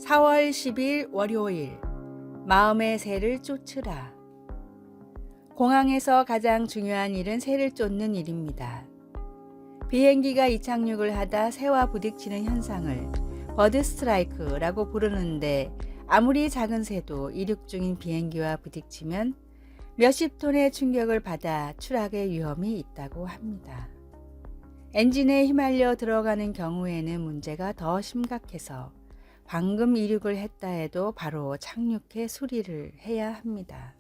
4월 10일 월요일, 마음의 새를 쫓으라. 공항에서 가장 중요한 일은 새를 쫓는 일입니다. 비행기가 이착륙을 하다 새와 부딪히는 현상을 버드 스트라이크라고 부르는데, 아무리 작은 새도 이륙 중인 비행기와 부딪히면 몇십 톤의 충격을 받아 추락의 위험이 있다고 합니다. 엔진에 휘말려 들어가는 경우에는 문제가 더 심각해서 방금 이륙을 했다 해도 바로 착륙해 수리를 해야 합니다.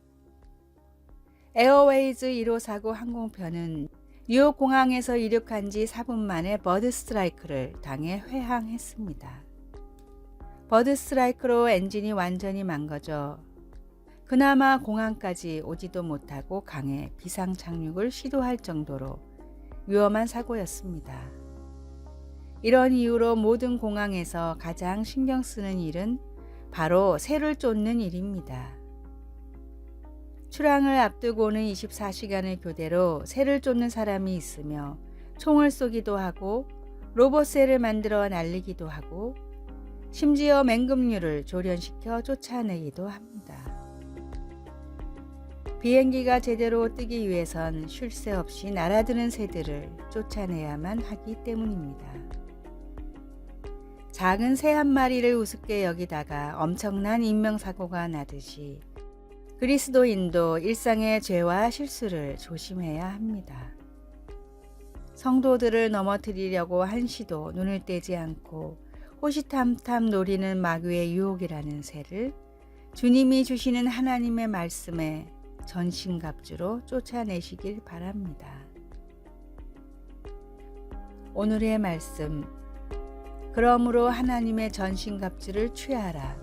에어웨이즈 1549 항공편은 뉴욕 공항에서 이륙한 지 4분 만에 버드 스트라이크를 당해 회항했습니다. 버드 스트라이크로 엔진이 완전히 망가져 그나마 공항까지 오지도 못하고 강에 비상 착륙을 시도할 정도로 위험한 사고였습니다. 이런 이유로 모든 공항에서 가장 신경 쓰는 일은 바로 새를 쫓는 일입니다. 출항을 앞두고는 24시간의 교대로 새를 쫓는 사람이 있으며 총을 쏘기도 하고 로봇새를 만들어 날리기도 하고 심지어 맹금류를 조련시켜 쫓아내기도 합니다. 비행기가 제대로 뜨기 위해선 쉴 새 없이 날아드는 새들을 쫓아내야만 하기 때문입니다. 작은 새 한 마리를 우습게 여기다가 엄청난 인명사고가 나듯이 그리스도인도 일상의 죄와 실수를 조심해야 합니다. 성도들을 넘어뜨리려고 한시도 눈을 떼지 않고 호시탐탐 노리는 마귀의 유혹이라는 새를 주님이 주시는 하나님의 말씀에 전신갑주로 쫓아내시길 바랍니다. 오늘의 말씀, 그러므로 하나님의 전신갑주를 취하라.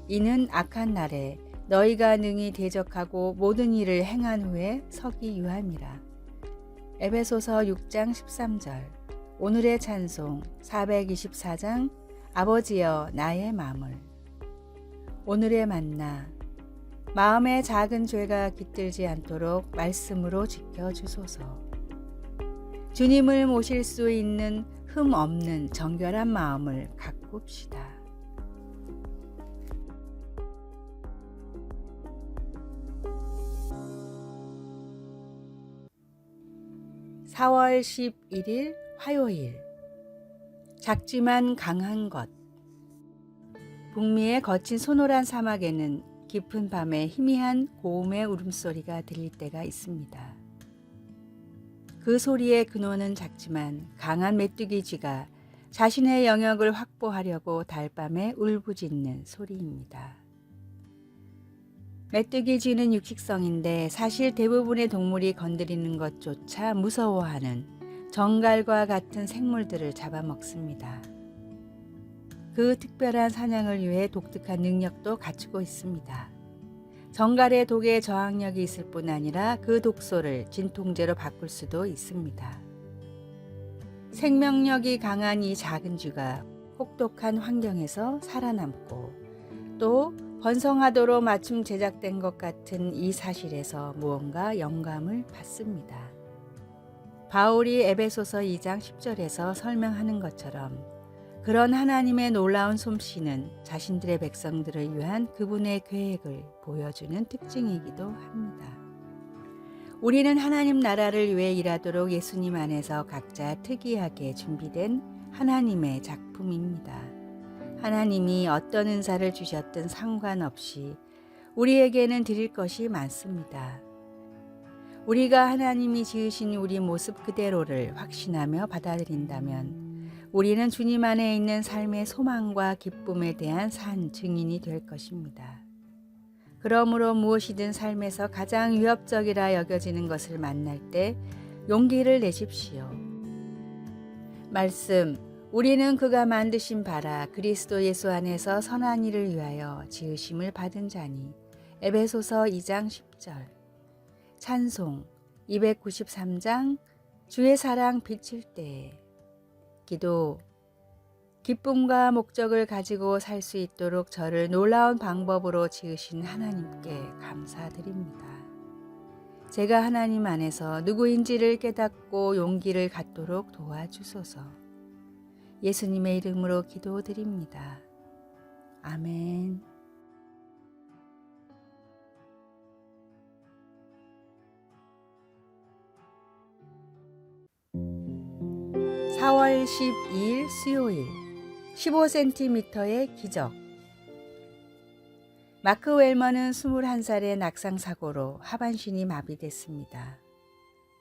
이는 악한 날에 너희가 능히 대적하고 모든 일을 행한 후에 서기 유함이라. 에베소서 6장 13절. 오늘의 찬송 424장 아버지여 나의 마음을. 오늘의 만나, 마음의 작은 죄가 깃들지 않도록 말씀으로 지켜주소서. 주님을 모실 수 있는 흠 없는 정결한 마음을 가꿉시다. (4월 11일) 화요일. 작지만 강한 것. 북미의 거친 소노란 사막에는 깊은 밤에 희미한 고음의 울음소리가 들릴 때가 있습니다. 그 소리의 근원은 작지만 강한 메뚜기 쥐가 자신의 영역을 확보하려고 달밤에 울부짖는 소리입니다. 메뚜기 쥐는 육식성인데 사실 대부분의 동물이 건드리는 것조차 무서워하는 정갈과 같은 생물들을 잡아먹습니다. 그 특별한 사냥을 위해 독특한 능력도 갖추고 있습니다. 정갈의 독에 저항력이 있을 뿐 아니라 그 독소를 진통제로 바꿀 수도 있습니다. 생명력이 강한 이 작은 쥐가 혹독한 환경에서 살아남고 또 번성하도록 맞춤 제작된 것 같은 이 사실에서 무언가 영감을 받습니다. 바울이 에베소서 2장 10절에서 설명하는 것처럼 그런 하나님의 놀라운 솜씨는 자신들의 백성들을 위한 그분의 계획을 보여주는 특징이기도 합니다. 우리는 하나님 나라를 위해 일하도록 예수님 안에서 각자 특이하게 준비된 하나님의 작품입니다. 하나님이 어떤 은사를 주셨든 상관없이 우리에게는 드릴 것이 많습니다. 우리가 하나님이 지으신 우리 모습 그대로를 확신하며 받아들인다면 우리는 주님 안에 있는 삶의 소망과 기쁨에 대한 산 증인이 될 것입니다. 그러므로 무엇이든 삶에서 가장 위협적이라 여겨지는 것을 만날 때 용기를 내십시오. 말씀, 우리는 그가 만드신 바라 그리스도 예수 안에서 선한 일을 위하여 지으심을 받은 자니. 에베소서 2장 10절. 찬송 293장 주의 사랑 비칠 때에. 기도, 기쁨과 목적을 가지고 살 수 있도록 저를 놀라운 방법으로 지으신 하나님께 감사드립니다. 제가 하나님 안에서 누구인지를 깨닫고 용기를 갖도록 도와주소서. 예수님의 이름으로 기도드립니다. 아멘. 4월 12일 수요일 15cm의 기적. 마크 웰먼은 21살의 낙상 사고로 하반신이 마비됐습니다.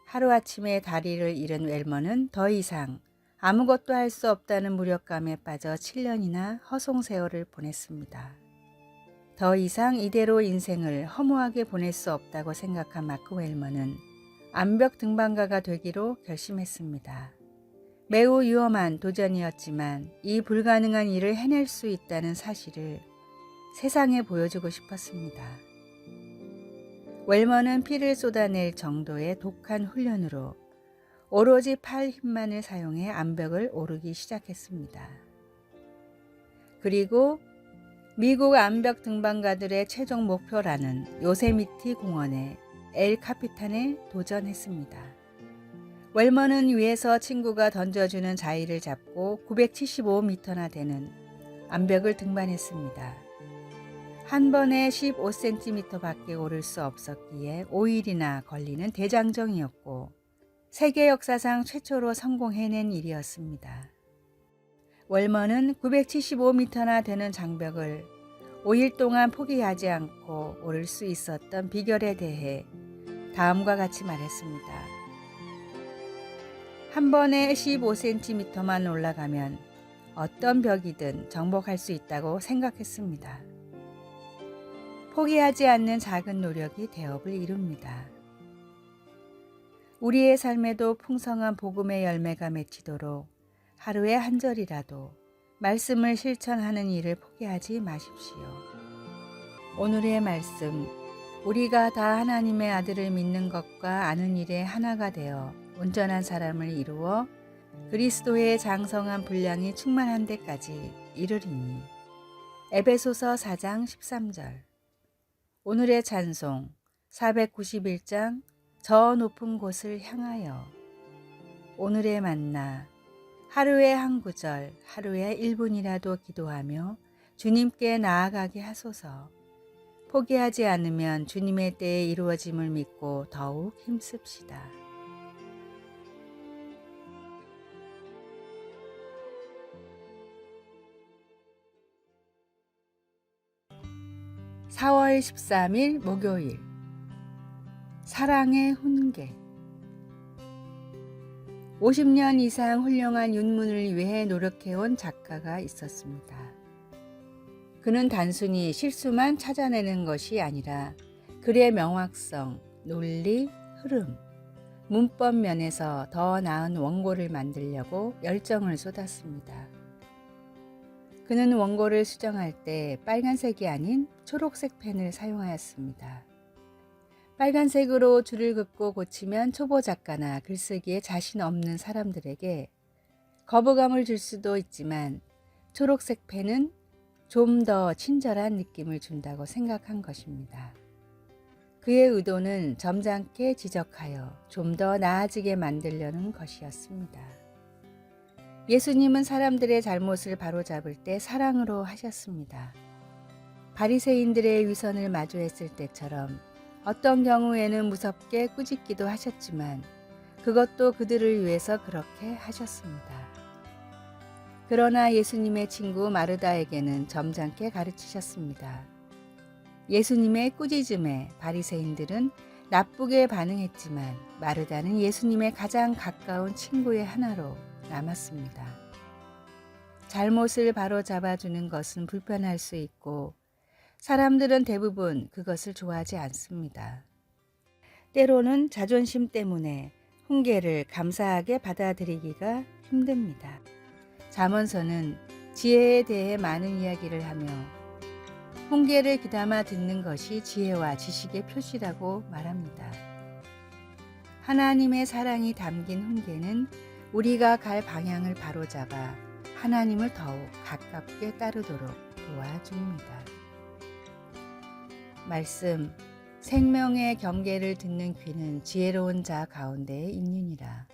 하루아침에 다리를 잃은 웰먼은 더 이상 아무것도 할 수 없다는 무력감에 빠져 7년이나 허송세월을 보냈습니다. 더 이상 이대로 인생을 허무하게 보낼 수 없다고 생각한 마크 웰먼은 암벽 등반가가 되기로 결심했습니다. 매우 위험한 도전이었지만 이 불가능한 일을 해낼 수 있다는 사실을 세상에 보여주고 싶었습니다. 웰먼은 피를 쏟아낼 정도의 독한 훈련으로 오로지 팔 힘만을 사용해 암벽을 오르기 시작했습니다. 그리고 미국 암벽 등반가들의 최종 목표라는 요세미티 공원의 엘 카피탄에 도전했습니다. 웰먼은 위에서 친구가 던져주는 자위를 잡고 975m나 되는 암벽을 등반했습니다. 한 번에 15cm밖에 오를 수 없었기에 5일이나 걸리는 대장정이었고 세계 역사상 최초로 성공해낸 일이었습니다. 웰먼은 975m나 되는 장벽을 5일 동안 포기하지 않고 오를 수 있었던 비결에 대해 다음과 같이 말했습니다. 한 번에 15cm만 올라가면 어떤 벽이든 정복할 수 있다고 생각했습니다. 포기하지 않는 작은 노력이 대업을 이룹니다. 우리의 삶에도 풍성한 복음의 열매가 맺히도록 하루에 한 절이라도 말씀을 실천하는 일을 포기하지 마십시오. 오늘의 말씀, 우리가 다 하나님의 아들을 믿는 것과 아는 일에 하나가 되어 온전한 사람을 이루어 그리스도의 장성한 분량이 충만한 데까지 이르리니. 에베소서 4장 13절. 오늘의 찬송 491장 저 높은 곳을 향하여. 오늘의 만나 하루에 한 구절, 하루에 1분이라도 기도하며 주님께 나아가게 하소서. 포기하지 않으면 주님의 때에 이루어짐을 믿고 더욱 힘씁시다. (4월 13일) 목요일. 사랑의 훈계. 50년 이상 훌륭한 윤문을 위해 노력해온 작가가 있었습니다. 그는 단순히 실수만 찾아내는 것이 아니라 글의 명확성, 논리, 흐름, 문법 면에서 더 나은 원고를 만들려고 열정을 쏟았습니다. 그는 원고를 수정할 때 빨간색이 아닌 초록색 펜을 사용하였습니다. 빨간색으로 줄을 긋고 고치면 초보 작가나 글쓰기에 자신 없는 사람들에게 거부감을 줄 수도 있지만 초록색 펜은 좀 더 친절한 느낌을 준다고 생각한 것입니다. 그의 의도는 점잖게 지적하여 좀 더 나아지게 만들려는 것이었습니다. 예수님은 사람들의 잘못을 바로잡을 때 사랑으로 하셨습니다. 바리새인들의 위선을 마주했을 때처럼 어떤 경우에는 무섭게 꾸짖기도 하셨지만 그것도 그들을 위해서 그렇게 하셨습니다. 그러나 예수님의 친구 마르다에게는 점잖게 가르치셨습니다. 예수님의 꾸짖음에 바리새인들은 나쁘게 반응했지만 마르다는 예수님의 가장 가까운 친구의 하나로 남았습니다. 잘못을 바로 잡아주는 것은 불편할 수 있고 사람들은 대부분 그것을 좋아하지 않습니다. 때로는 자존심 때문에 훈계를 감사하게 받아들이기가 힘듭니다. 잠언서는 지혜에 대해 많은 이야기를 하며 훈계를 귀담아 듣는 것이 지혜와 지식의 표시라고 말합니다. 하나님의 사랑이 담긴 훈계는 우리가 갈 방향을 바로잡아 하나님을 더욱 가깝게 따르도록 도와줍니다. 말씀, 생명의 경계를 듣는 귀는 지혜로운 자 가운데에 있느니라.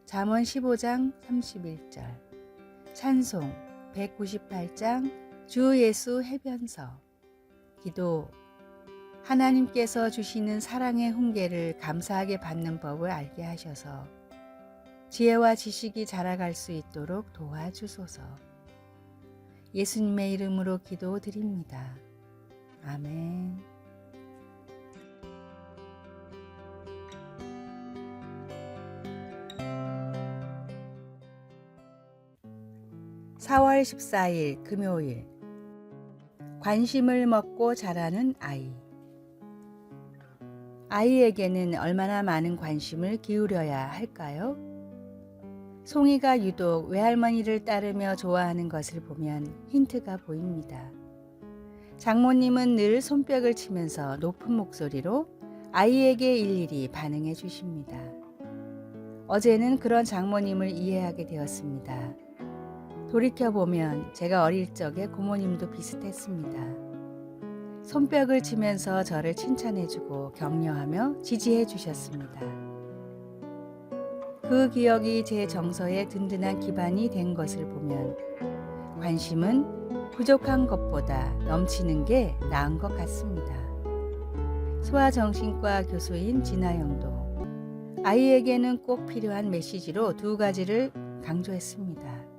잠언 15장 31절. 찬송 198장 주 예수 해변서. 기도. 하나님께서 주시는 사랑의 훈계를 감사하게 받는 법을 알게 하셔서 지혜와 지식이 자라갈 수 있도록 도와주소서. 예수님의 이름으로 기도드립니다. 아멘. 4월 14일 금요일. 관심을 먹고 자라는 아이. 아이에게는 얼마나 많은 관심을 기울여야 할까요? 송이가 유독 외할머니를 따르며 좋아하는 것을 보면 힌트가 보입니다. 장모님은 늘 손뼉을 치면서 높은 목소리로 아이에게 일일이 반응해 주십니다. 어제는 그런 장모님을 이해하게 되었습니다. 돌이켜보면 제가 어릴 적에 고모님도 비슷했습니다. 손뼉을 치면서 저를 칭찬해주고 격려하며 지지해 주셨습니다. 그 기억이 제 정서에 든든한 기반이 된 것을 보면 관심은 부족한 것보다 넘치는 게 나은 것 같습니다. 소아정신과 교수인 진아영도 아이에게는 꼭 필요한 메시지로 2가지를 강조했습니다.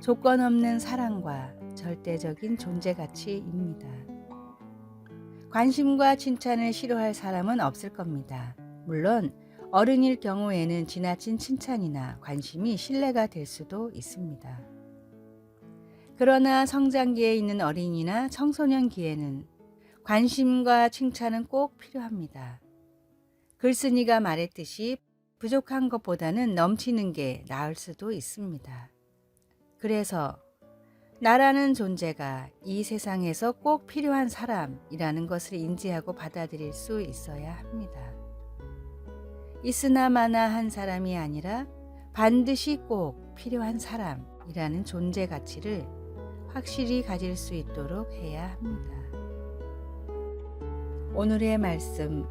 조건 없는 사랑과 절대적인 존재 가치입니다. 관심과 칭찬을 싫어할 사람은 없을 겁니다. 물론 어른일 경우에는 지나친 칭찬이나 관심이 신뢰가 될 수도 있습니다. 그러나 성장기에 있는 어린이나 청소년기에는 관심과 칭찬은 꼭 필요합니다. 글쓴이가 말했듯이 부족한 것보다는 넘치는 게 나을 수도 있습니다. 그래서 나라는 존재가 이 세상에서 꼭 필요한 사람이라는 것을 인지하고 받아들일 수 있어야 합니다. 있으나 마나 한 사람이 아니라 반드시 꼭 필요한 사람이라는 존재 가치를 확실히 가질 수 있도록 해야 합니다. 오늘의 말씀.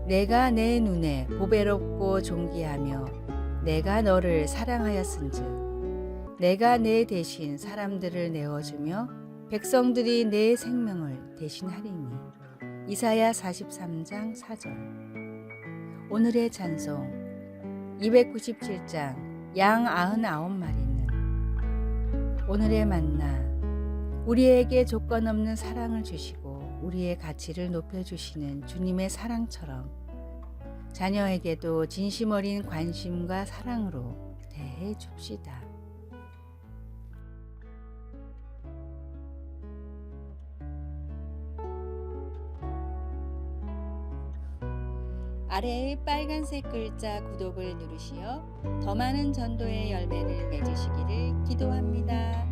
내가 내 눈에 보배롭고 존귀하며 내가 너를 사랑하였은즉 내가 내 대신 사람들을 내어주며 백성들이 내 생명을 대신하리니. 이사야 43장 4절. 오늘의 찬송. 297장 양 99마리는. 오늘의 만나. 우리에게 조건 없는 사랑을 주시고 우리의 가치를 높여주시는 주님의 사랑처럼 자녀에게도 진심 어린 관심과 사랑으로 대해 줍시다. 아래의 빨간색 글자 구독을 누르시어 더 많은 전도의 열매를 맺으시기를 기도합니다.